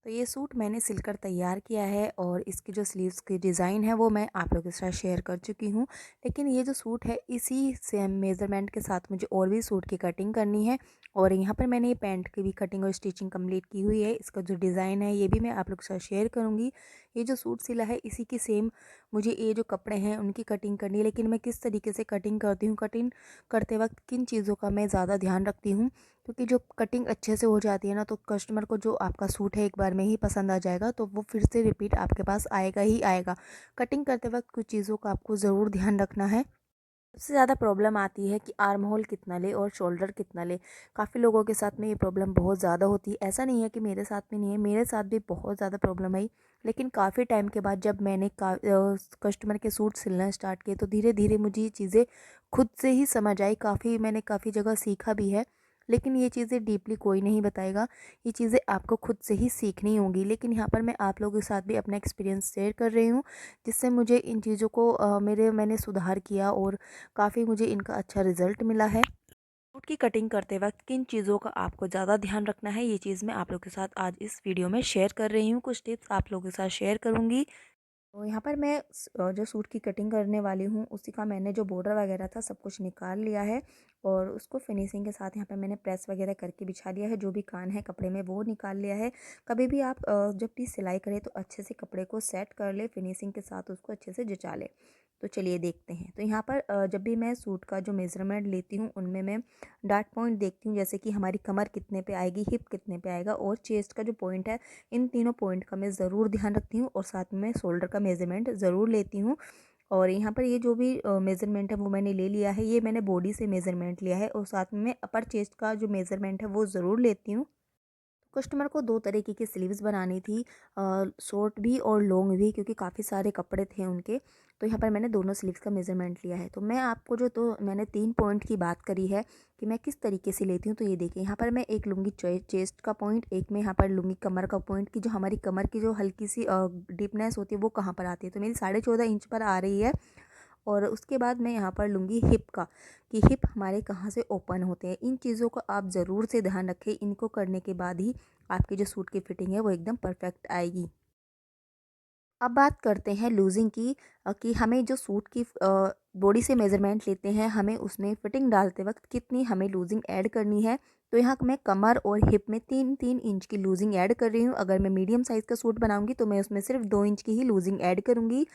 तो ये सूट मैंने सिलकर तैयार किया है और इसकी जो स्लीव्स की डिज़ाइन है वो मैं आप लोगों के साथ शेयर कर चुकी हूँ। लेकिन ये जो सूट है इसी सेम मेज़रमेंट के साथ मुझे और भी सूट की कटिंग करनी है और यहाँ पर मैंने ये पैंट की भी कटिंग और स्टिचिंग कंप्लीट की हुई है। इसका जो डिज़ाइन है ये भी मैं आप लोगों के साथ शेयर करूँगी। ये जो सूट सिला है इसी की सेम मुझे ये जो कपड़े हैं उनकी कटिंग करनी है। लेकिन मैं किस तरीके से कटिंग करती हूँ, कटिंग करते वक्त किन चीज़ों का मैं ज़्यादा ध्यान रखती हूँ, क्योंकि जो कटिंग अच्छे से हो जाती है ना तो कस्टमर को जो आपका सूट है एक बार में ही पसंद आ जाएगा, तो वो फिर से रिपीट आपके पास आएगा ही आएगा। कटिंग करते वक्त कुछ चीज़ों का आपको ज़रूर ध्यान रखना है। सबसे ज़्यादा प्रॉब्लम आती है कि आर्म होल कितना ले और शोल्डर कितना ले। काफ़ी लोगों के साथ में ये प्रॉब्लम बहुत ज़्यादा होती है। ऐसा नहीं है कि मेरे साथ में नहीं है, मेरे साथ भी बहुत ज़्यादा प्रॉब्लम आई। लेकिन काफ़ी टाइम के बाद जब मैंने कस्टमर के सूट सिलना स्टार्ट किए तो धीरे धीरे मुझे ये चीज़ें खुद से ही समझ आई। मैंने काफ़ी जगह सीखा भी है। लेकिन ये चीज़ें डीपली कोई नहीं बताएगा, ये चीज़ें आपको खुद से ही सीखनी होंगी। लेकिन यहाँ पर मैं आप लोगों के साथ भी अपना एक्सपीरियंस शेयर कर रही हूँ, जिससे मुझे इन चीज़ों को मैंने सुधार किया और काफ़ी मुझे इनका अच्छा रिज़ल्ट मिला है। सूट की कटिंग करते वक्त किन चीज़ों का आपको ज़्यादा ध्यान रखना है, ये चीज़ मैं आप लोगों के साथ आज इस वीडियो में शेयर कर रही हूँ। कुछ टिप्स आप लोगों के साथ शेयर करूँगी। तो यहाँ पर मैं जो सूट की कटिंग करने वाली हूँ उसी का मैंने जो बॉर्डर वगैरह था सब कुछ निकाल लिया है और उसको फिनिशिंग के साथ यहाँ पर मैंने प्रेस वगैरह करके बिछा लिया है। जो भी कान है कपड़े में वो निकाल लिया है। कभी भी आप जब भी सिलाई करें तो अच्छे से कपड़े को सेट कर ले, फिनिशिंग के साथ उसको अच्छे से जचा ले। तो चलिए देखते हैं। तो यहाँ पर जब भी मैं सूट का जो मेज़रमेंट लेती हूँ उनमें मैं डार्ट पॉइंट देखती हूँ, जैसे कि हमारी कमर कितने पे आएगी, हिप कितने पे आएगा और चेस्ट का जो पॉइंट है। इन तीनों पॉइंट का मैं ज़रूर ध्यान रखती हूँ और साथ में शोल्डर का मेज़रमेंट ज़रूर लेती हूँ। और यहाँ पर ये जो भी मेज़रमेंट है वो मैंने ले लिया है। ये मैंने बॉडी से मेज़रमेंट लिया है और साथ में मैं अपर चेस्ट का जो मेज़रमेंट है वो ज़रूर लेती हूँ। कस्टमर को 2 तरीके की स्लीव्स बनानी थी, शॉर्ट भी और लॉन्ग भी, क्योंकि काफ़ी सारे कपड़े थे उनके। तो यहाँ पर मैंने दोनों स्लीव्स का मेज़रमेंट लिया है। तो मैं आपको जो तो मैंने 3 पॉइंट की बात करी है कि मैं किस तरीके से लेती हूँ, तो ये देखिए यहाँ पर मैं एक लूँगी चेस्ट का पॉइंट, एक मैं यहाँ पर लूँगी कमर का पॉइंट, कि जो हमारी कमर की जो हल्की सी डीपनेस होती है वो कहाँ पर आती है। तो मेरी 14.5 इंच पर आ रही है। और उसके बाद मैं यहाँ पर लूँगी हिप का, कि हिप हमारे कहाँ से ओपन होते हैं। इन चीज़ों को आप ज़रूर से ध्यान रखें। इनको करने के बाद ही आपकी जो सूट की फिटिंग है वो एकदम परफेक्ट आएगी। अब बात करते हैं लूज़िंग की, कि हमें जो सूट की बॉडी से मेज़रमेंट लेते हैं, हमें उसमें फिटिंग डालते वक्त कितनी हमें लूज़िंग ऐड करनी है। तो यहाँ मैं कमर और हिप में 3-3 इंच की लूज़िंग ऐड कर रही हूँ। अगर मैं मीडियम साइज़ का सूट बनाऊँगी तो मैं उसमें सिर्फ 2 इंच की ही लूज़िंग ऐड करूँगी।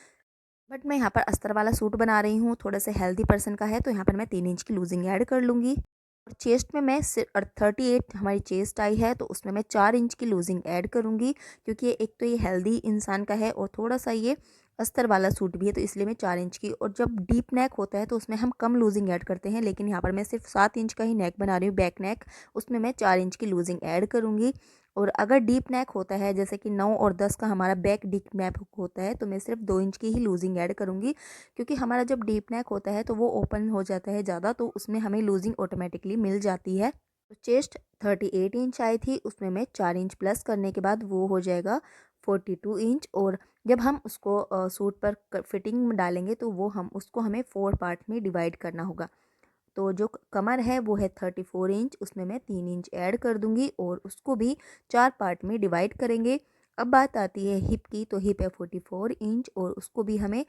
बट मैं यहाँ पर अस्तर वाला सूट बना रही हूँ, थोड़ा सा हेल्दी पर्सन का है, तो यहाँ पर मैं 3 इंच की लूजिंग ऐड कर लूँगी। और चेस्ट में मैं 38 हमारी चेस्ट आई है तो उसमें मैं 4 इंच की लूजिंग ऐड करूँगी, क्योंकि एक तो ये हेल्दी इंसान का है और थोड़ा सा ये अस्तर वाला सूट भी है, तो इसलिए मैं 4 इंच की। और जब डीप नेक होता है तो उसमें हम कम लूजिंग ऐड करते हैं, लेकिन यहाँ पर मैं सिर्फ 7 इंच का ही नेक बना रही हूँ, बैक नेक। उसमें मैं 4 इंच की लूजिंग ऐड करूँगी। और अगर डीप नेक होता है, जैसे कि 9 और 10 का हमारा बैक डीप नेक होता है, तो मैं सिर्फ 2 इंच की ही लूजिंग ऐड करूँगी, क्योंकि हमारा जब डीप नेक होता है तो वो ओपन हो जाता है ज़्यादा, तो उसमें हमें लूजिंग ऑटोमेटिकली मिल जाती है। तो चेस्ट 38 इंच आई थी, उसमें मैं 4 इंच प्लस करने के बाद वो हो जाएगा 42 इंच। और जब हम उसको सूट पर फिटिंग में डालेंगे तो वो हमें 4 पार्ट में डिवाइड करना होगा। तो जो कमर है वो है 34 इंच, उसमें मैं 3 इंच ऐड कर दूंगी और उसको भी 4 पार्ट में डिवाइड करेंगे। अब बात आती है हिप की, तो हिप है 44 इंच और उसको भी हमें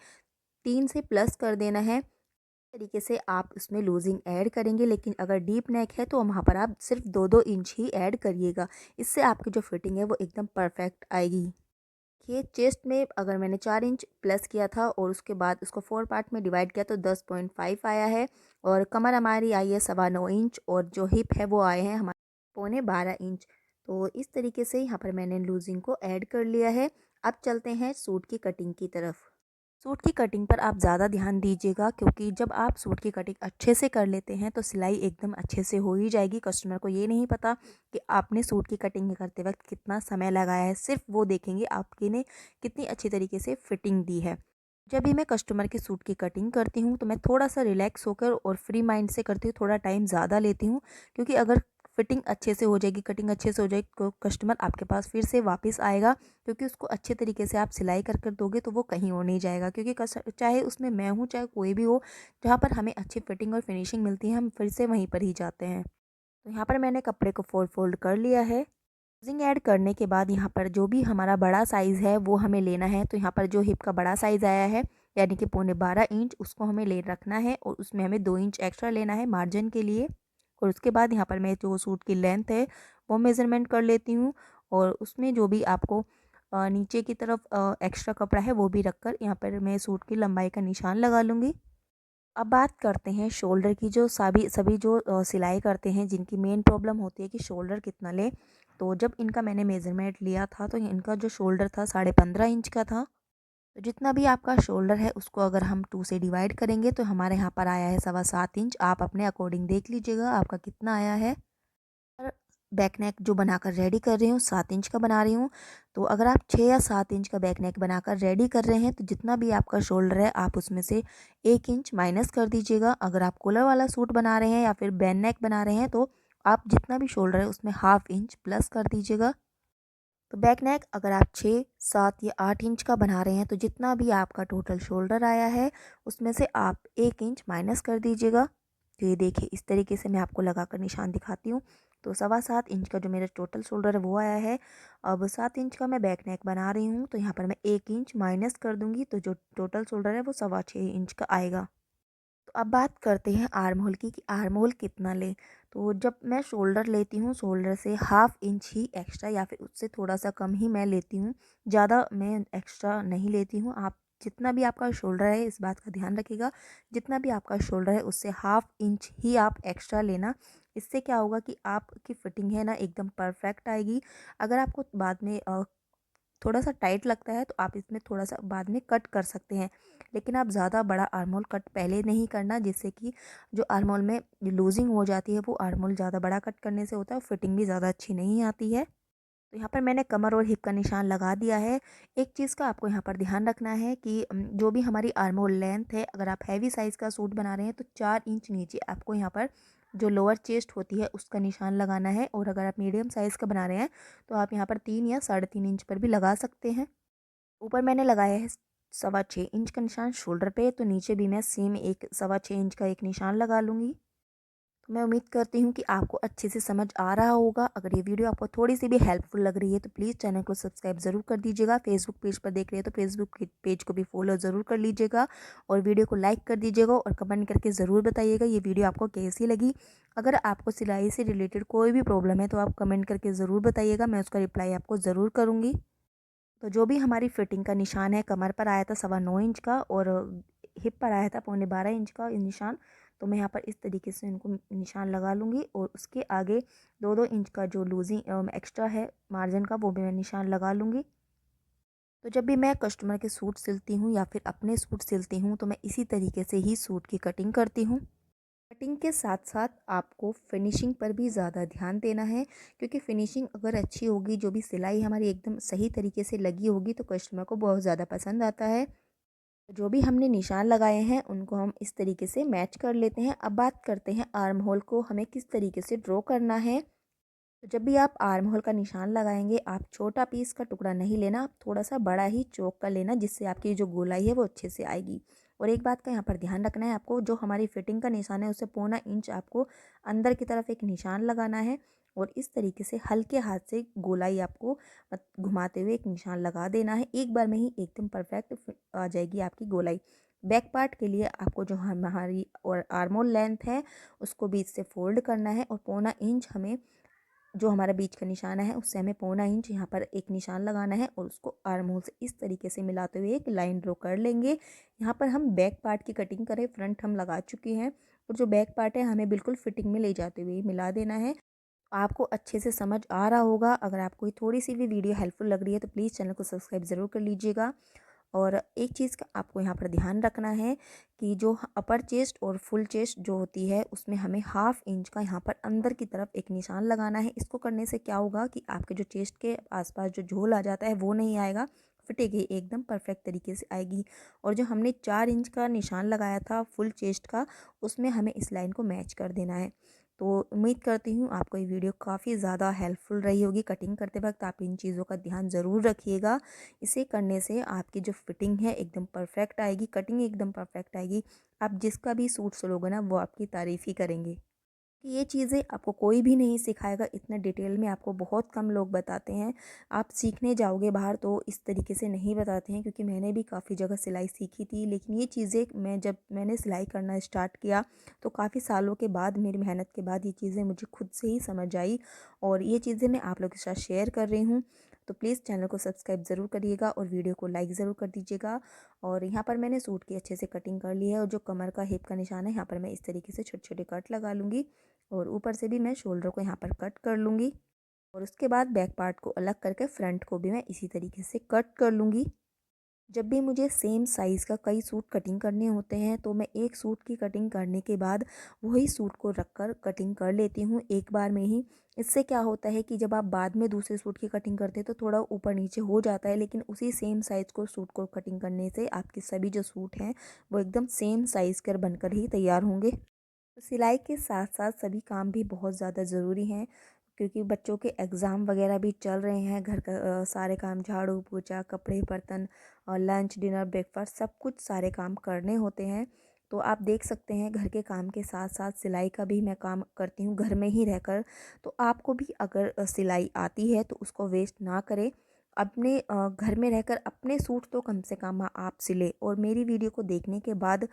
3 से प्लस कर देना है। इस तरीके से आप उसमें लूजिंग ऐड करेंगे, लेकिन अगर डीप नेक है तो वहाँ पर आप सिर्फ 2-2 इंच ही ऐड करिएगा। इससे आपकी जो फिटिंग है वो एकदम परफेक्ट आएगी। ये चेस्ट में अगर मैंने 4 इंच प्लस किया था और उसके बाद उसको 4 पार्ट में डिवाइड किया तो 10.5 आया है। और कमर हमारी आई है 9.25 इंच और जो हिप है वो आए हैं हमारे 12.25 इंच। तो इस तरीके से यहाँ पर मैंने लूजिंग को ऐड कर लिया है। अब चलते हैं सूट की कटिंग की तरफ। सूट की कटिंग पर आप ज़्यादा ध्यान दीजिएगा, क्योंकि जब आप सूट की कटिंग अच्छे से कर लेते हैं तो सिलाई एकदम अच्छे से हो ही जाएगी। कस्टमर को ये नहीं पता कि आपने सूट की कटिंग करते वक्त कितना समय लगाया है, सिर्फ वो देखेंगे आपके ने कितनी अच्छी तरीके से फिटिंग दी है। जब भी मैं कस्टमर के सूट की कटिंग करती हूँ तो मैं थोड़ा सा रिलैक्स होकर और फ्री माइंड से करती हूँ, थोड़ा टाइम ज़्यादा लेती हूँ, क्योंकि अगर फिटिंग अच्छे से हो जाएगी, कटिंग अच्छे से हो जाएगी, तो कस्टमर आपके पास फिर से वापस आएगा, क्योंकि उसको अच्छे तरीके से आप सिलाई कर दोगे तो वो कहीं और नहीं जाएगा। क्योंकि चाहे उसमें मैं हूँ चाहे कोई भी हो, जहाँ पर हमें अच्छी फिटिंग और फिनिशिंग मिलती है हम फिर से वहीं पर ही जाते हैं। तो यहाँ पर मैंने कपड़े को फोल्ड कर लिया है। लूजिंग ऐड करने के बाद यहाँ पर जो भी हमारा बड़ा साइज़ है वो हमें लेना है। तो यहाँ पर जो हिप का बड़ा साइज़ आया है यानी कि 12.25 इंच, उसको हमें ले रखना है और उसमें हमें 2 इंच एक्स्ट्रा लेना है मार्जिन के लिए। और उसके बाद यहाँ पर मैं जो सूट की लेंथ है वो मेज़रमेंट कर लेती हूँ और उसमें जो भी आपको नीचे की तरफ एक्स्ट्रा कपड़ा है वो भी रखकर यहाँ पर मैं सूट की लंबाई का निशान लगा लूँगी। अब बात करते हैं शोल्डर की। जो सभी सभी जो सिलाई करते हैं जिनकी मेन प्रॉब्लम होती है कि शोल्डर कितना ले, तो जब इनका मैंने मेज़रमेंट लिया था तो इनका जो शोल्डर था 15.5 इंच का था। तो जितना भी आपका शोल्डर है उसको अगर हम 2 से डिवाइड करेंगे तो हमारे यहाँ पर आया है 7.25 इंच। आप अपने अकॉर्डिंग देख लीजिएगा आपका कितना आया है। और बैक नेक जो बनाकर रेडी कर रही हूँ 7 इंच का बना रही हूँ। तो अगर आप 6 या 7 इंच का बैक नेक बनाकर रेडी कर रहे हैं तो जितना भी आपका शोल्डर है आप उसमें से 1 इंच माइनस कर दीजिएगा। अगर आप कॉलर वाला सूट बना रहे हैं या फिर बैन नेक बना रहे हैं तो आप जितना भी शोल्डर है उसमें 1/2 इंच प्लस कर दीजिएगा। तो बैक नेक अगर आप 6, 7 या 8 इंच का बना रहे हैं तो जितना भी आपका टोटल शोल्डर आया है उसमें से आप 1 इंच माइनस कर दीजिएगा। तो ये देखिए इस तरीके से मैं आपको लगाकर निशान दिखाती हूँ। तो 7.25 इंच का जो मेरा टोटल शोल्डर है वो आया है। अब 7 इंच का मैं बैक नेक बना रही हूँ तो यहाँ पर मैं 1 इंच माइनस कर दूँगी तो जो टोटल शोल्डर है वो 6.25 इंच का आएगा। तो अब बात करते हैं आर्म होल की कि आर्म होल कितना लें। तो जब मैं शोल्डर लेती हूँ शोल्डर से 1/2 इंच ही एक्स्ट्रा या फिर उससे थोड़ा सा कम ही मैं लेती हूँ। ज़्यादा मैं एक्स्ट्रा नहीं लेती हूँ। आप जितना भी आपका शोल्डर है इस बात का ध्यान रखिएगा। जितना भी आपका शोल्डर है उससे 1/2 इंच ही आप एक्स्ट्रा लेना। इससे क्या होगा कि आपकी फिटिंग है ना एकदम परफेक्ट आएगी। अगर आपको बाद में थोड़ा सा टाइट लगता है तो आप इसमें थोड़ा सा बाद में कट कर सकते हैं। लेकिन आप ज़्यादा बड़ा आर्म होल कट पहले नहीं करना, जिससे कि जो आर्म होल में लूजिंग हो जाती है वो आर्म होल ज़्यादा बड़ा कट करने से होता है और फिटिंग भी ज़्यादा अच्छी नहीं आती है। तो यहाँ पर मैंने कमर और हिप का निशान लगा दिया है। एक चीज़ का आपको यहाँ पर ध्यान रखना है कि जो भी हमारी आर्म होल लेंथ है, अगर आप हैवी साइज़ का सूट बना रहे हैं तो 4 इंच नीचे आपको यहाँ पर जो लोअर चेस्ट होती है उसका निशान लगाना है। और अगर आप मीडियम साइज़ का बना रहे हैं तो आप यहाँ पर 3 या 3.5 इंच पर भी लगा सकते हैं। ऊपर मैंने लगाया है 6.25 इंच का निशान शोल्डर पे, तो नीचे भी मैं सेम एक 6.25 इंच का एक निशान लगा लूँगी। तो मैं उम्मीद करती हूँ कि आपको अच्छे से समझ आ रहा होगा। अगर ये वीडियो आपको थोड़ी सी भी हेल्पफुल लग रही है तो प्लीज़ चैनल को सब्सक्राइब ज़रूर कर दीजिएगा। फेसबुक पेज पर देख रहे हैं तो फेसबुक पेज को भी फॉलो ज़रूर कर लीजिएगा और वीडियो को लाइक कर दीजिएगा और कमेंट करके ज़रूर बताइएगा ये वीडियो आपको कैसी लगी। अगर आपको सिलाई से रिलेटेड कोई भी प्रॉब्लम है तो आप कमेंट करके ज़रूर बताइएगा, मैं उसका रिप्लाई आपको ज़रूर करूँगी। तो जो भी हमारी फिटिंग का निशान है, कमर पर आया था 9.25 इंच का और हिप पर आया था 12.25 इंच का निशान। तो मैं यहाँ पर इस तरीके से इनको निशान लगा लूँगी और उसके आगे 2-2 इंच का जो लूजिंग एक्स्ट्रा है मार्जिन का वो भी मैं निशान लगा लूँगी। तो जब भी मैं कस्टमर के सूट सिलती हूँ या फिर अपने सूट सिलती हूँ तो मैं इसी तरीके से ही सूट की कटिंग करती हूँ। कटिंग के साथ साथ आपको फिनिशिंग पर भी ज़्यादा ध्यान देना है, क्योंकि फिनिशिंग अगर अच्छी होगी, जो भी सिलाई हमारी एकदम सही तरीके से लगी होगी तो कस्टमर को बहुत ज़्यादा पसंद आता है। जो भी हमने निशान लगाए हैं उनको हम इस तरीके से मैच कर लेते हैं। अब बात करते हैं आर्म होल को हमें किस तरीके से ड्रॉ करना है। तो जब भी आप आर्म होल का निशान लगाएंगे आप छोटा पीस का टुकड़ा नहीं लेना, आप थोड़ा सा बड़ा ही चौक का लेना, जिससे आपकी जो गोलाई है वो अच्छे से आएगी। और एक बात का यहाँ पर ध्यान रखना है, आपको जो हमारी फिटिंग का निशान है उससे 1/4 इंच आपको अंदर की तरफ एक निशान लगाना है और इस तरीके से हल्के हाथ से गोलाई आपको घुमाते हुए एक निशान लगा देना है। एक बार में ही एकदम परफेक्ट आ जाएगी आपकी गोलाई। बैक पार्ट के लिए आपको जो हमारी और आर्म होल लेंथ है उसको बीच से फोल्ड करना है और 1/4 इंच हमें जो हमारा बीच का निशाना है उससे हमें 1/4 इंच यहाँ पर एक निशान लगाना है और उसको आर्म होल से इस तरीके से मिलाते हुए एक लाइन ड्रॉ कर लेंगे। यहाँ पर हम बैक पार्ट की कटिंग करें, फ्रंट हम लगा चुके हैं और जो बैक पार्ट है हमें बिल्कुल फिटिंग में ले जाते हुए मिला देना है। आपको अच्छे से समझ आ रहा होगा। अगर आपको थोड़ी सी भी वीडियो हेल्पफुल लग रही है तो प्लीज़ चैनल को सब्सक्राइब ज़रूर कर लीजिएगा। और एक चीज़ का आपको यहाँ पर ध्यान रखना है कि जो अपर चेस्ट और फुल चेस्ट जो होती है उसमें हमें 1/2 इंच का यहाँ पर अंदर की तरफ एक निशान लगाना है। इसको करने से क्या होगा कि आपके जो चेस्ट के आसपास जो झोल आ जाता है वो नहीं आएगा, फिटेगी एकदम परफेक्ट तरीके से आएगी। और जो हमने 4 इंच का निशान लगाया था फुल चेस्ट का, उसमें हमें इस लाइन को मैच कर देना है। तो उम्मीद करती हूँ आपको ये वीडियो काफ़ी ज़्यादा हेल्पफुल रही होगी। कटिंग करते वक्त आप इन चीज़ों का ध्यान ज़रूर रखिएगा। इसे करने से आपकी जो फिटिंग है एकदम परफेक्ट आएगी, कटिंग एकदम परफेक्ट आएगी। आप जिसका भी सूट सिलोगे ना वो आपकी तारीफ़ ही करेंगे। कि ये चीज़ें आपको कोई भी नहीं सिखाएगा, इतना डिटेल में आपको बहुत कम लोग बताते हैं। आप सीखने जाओगे बाहर तो इस तरीके से नहीं बताते हैं, क्योंकि मैंने भी काफ़ी जगह सिलाई सीखी थी, लेकिन ये चीज़ें जब मैंने सिलाई करना स्टार्ट किया तो काफ़ी सालों के बाद, मेरी मेहनत के बाद ये चीज़ें मुझे खुद से ही समझ आई, और ये चीज़ें मैं आप लोगों के साथ शेयर कर रही हूँ। तो प्लीज़ चैनल को सब्सक्राइब ज़रूर करिएगा और वीडियो को लाइक ज़रूर कर दीजिएगा। और यहाँ पर मैंने सूट की अच्छे से कटिंग कर ली है, और जो कमर का हिप का निशान है यहाँ पर मैं इस तरीके से छोटे छोटे कट लगा लूँगी, और ऊपर से भी मैं शोल्डर को यहाँ पर कट कर लूँगी, और उसके बाद बैक पार्ट को अलग करके फ्रंट को भी मैं इसी तरीके से कट कर लूँगी। जब भी मुझे सेम साइज़ का कई सूट कटिंग करने होते हैं तो मैं एक सूट की कटिंग करने के बाद वही सूट को रख कर कटिंग कर लेती हूँ एक बार में ही। इससे क्या होता है कि जब आप बाद में दूसरे सूट की कटिंग करते हैं तो थोड़ा ऊपर नीचे हो जाता है, लेकिन उसी सेम साइज़ को सूट को कटिंग करने से आपके सभी जो सूट हैं वो एकदम सेम साइज़ कर बनकर ही तैयार होंगे। तो सिलाई के साथ साथ सभी काम भी बहुत ज़्यादा ज़रूरी हैं, क्योंकि बच्चों के एग्ज़ाम वगैरह भी चल रहे हैं। घर का सारे काम, झाड़ू पोछा, कपड़े बर्तन और लंच डिनर ब्रेकफास्ट सब कुछ सारे काम करने होते हैं। तो आप देख सकते हैं घर के काम के साथ साथ सिलाई का भी मैं काम करती हूँ घर में ही रहकर। तो आपको भी अगर सिलाई आती है तो उसको वेस्ट ना करें। अपने घर में रहकर अपने सूट तो कम से कम आप सिले, और मेरी वीडियो को देखने के बाद,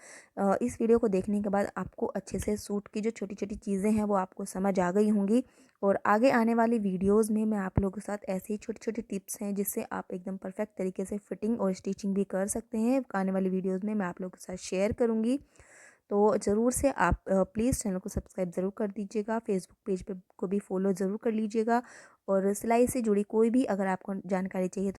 इस वीडियो को देखने के बाद आपको अच्छे से सूट की जो छोटी छोटी चीज़ें हैं वो आपको समझ आ गई होंगी। और आगे आने वाली वीडियोस में मैं आप लोगों के साथ ऐसे ही छोटी छोटी टिप्स हैं जिससे आप एकदम परफेक्ट तरीके से फिटिंग और स्टिचिंग भी कर सकते हैं, आने वाली वीडियोस में मैं आप लोगों के साथ शेयर करूँगी। तो ज़रूर से आप प्लीज़ चैनल को सब्सक्राइब ज़रूर कर दीजिएगा, फेसबुक पेज पे को भी फॉलो ज़रूर कर लीजिएगा, और सिलाई से जुड़ी कोई भी अगर आपको जानकारी चाहिए